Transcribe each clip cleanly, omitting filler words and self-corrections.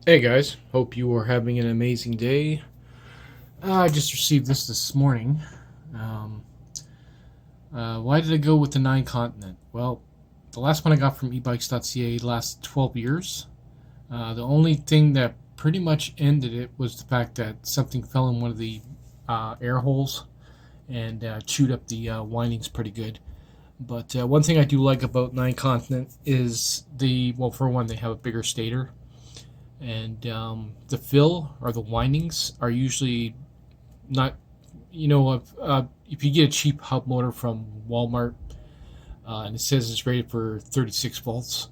Hey guys, hope you are having an amazing day. I just received this morning. Um, why did I go with the 9 Continent? Well, the last one I got from ebikes.ca lasted 12 years. The only thing that pretty much ended it was the fact that something fell in one of the air holes and chewed up the windings pretty good. But one thing I do like about 9 Continent is well, for one, they have a bigger stator, and the fill or the windings are usually not, if you get a cheap hub motor from Walmart, and it says it's rated for 36 volts,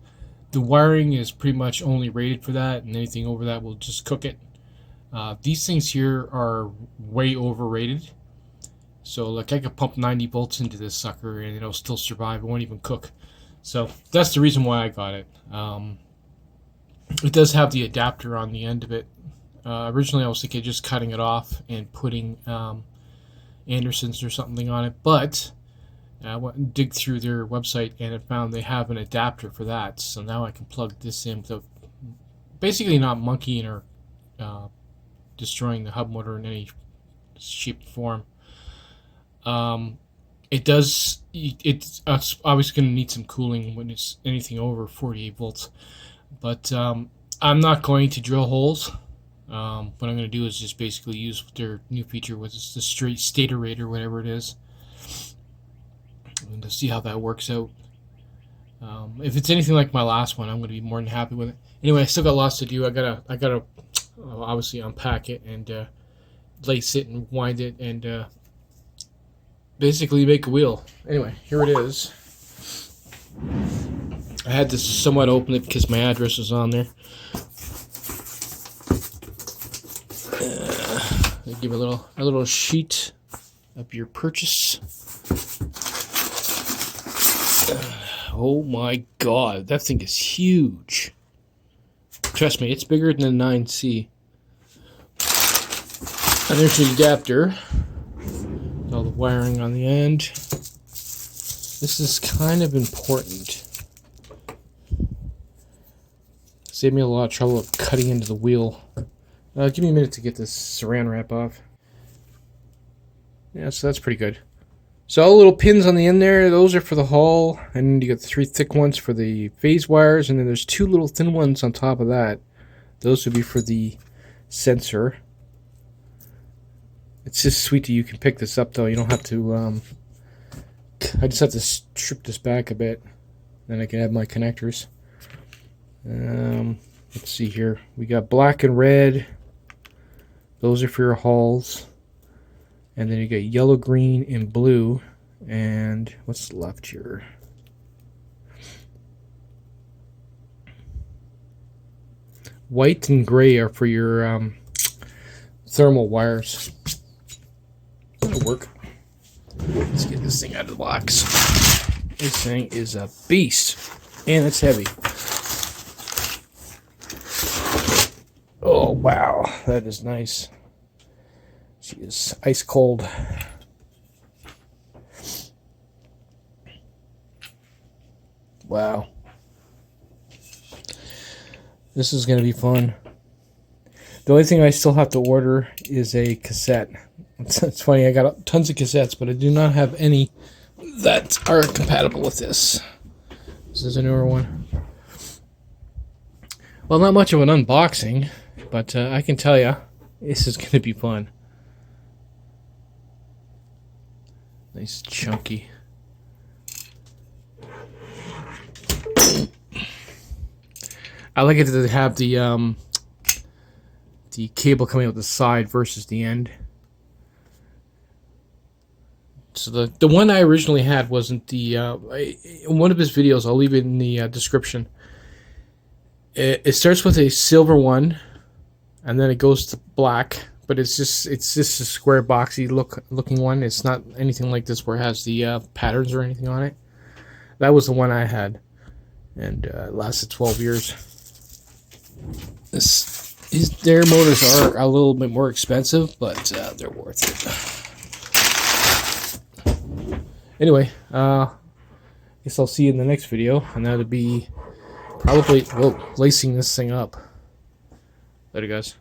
the wiring is pretty much only rated for that, and anything over that will just cook it. These things here are way overrated. So like I could pump 90 volts into this sucker and it'll still survive. It won't even cook. So that's the reason why I got it. It does have the adapter on the end of it. Originally, I was thinking just cutting it off and putting Andersons or something on it, but I went and dig through their website and I found they have an adapter for that. So now I can plug this in without basically not monkeying or destroying the hub motor in any shape or form. It does. It's obviously going to need some cooling when it's anything over 48 volts, but I'm not going to drill holes. What I'm going to do is just basically use their new feature, which is the straight stator rate or whatever it is, and to see how that works out. If it's anything like my last one, I'm going to be more than happy with it. Anyway, I still got lots to do. I gotta obviously unpack it and lace it and wind it and basically make a wheel. Anyway, here it is. I had to somewhat open it because my address was on there. Give a little sheet of your purchase. Oh my god, that thing is huge. Trust me, it's bigger than the 9C. And there's the adapter. All the wiring on the end. This is kind of important. Saved me a lot of trouble of cutting into the wheel. Give me a minute to get this saran wrap off. Yeah, so that's pretty good. So all the little pins on the end there, those are for the hull, and you got the 3 thick ones for the phase wires, and then there's 2 little thin ones on top of that. Those would be for the sensor. It's just sweet that you can pick this up, though. You don't have to, I just have to strip this back a bit. Then I can add my connectors. Let's see here. We got black and red. Those are for your hulls. And then you got yellow, green, and blue. And what's left here? White and gray are for your thermal wires. That'll work. Let's get this thing out of the box. This thing is a beast. And it's heavy. Oh, wow. That is nice. She is ice cold. Wow. This is going to be fun. The only thing I still have to order is a cassette. It's funny, I got tons of cassettes, but I do not have any that are compatible with this. This is a newer one. Well, not much of an unboxing, but I can tell you, this is going to be fun. Nice chunky. I like it to have the cable coming out the side versus the end. So the one I originally had wasn't the in one of his videos. I'll leave it in the description. It starts with a silver one, and then it goes to black. But it's just a square boxy looking one. It's not anything like this where it has the patterns or anything on it. That was the one I had, and it lasted 12 years. Their motors are a little bit more expensive, but they're worth it. Anyway, guess I'll see you in the next video, and that'll be probably lacing this thing up. Later, guys.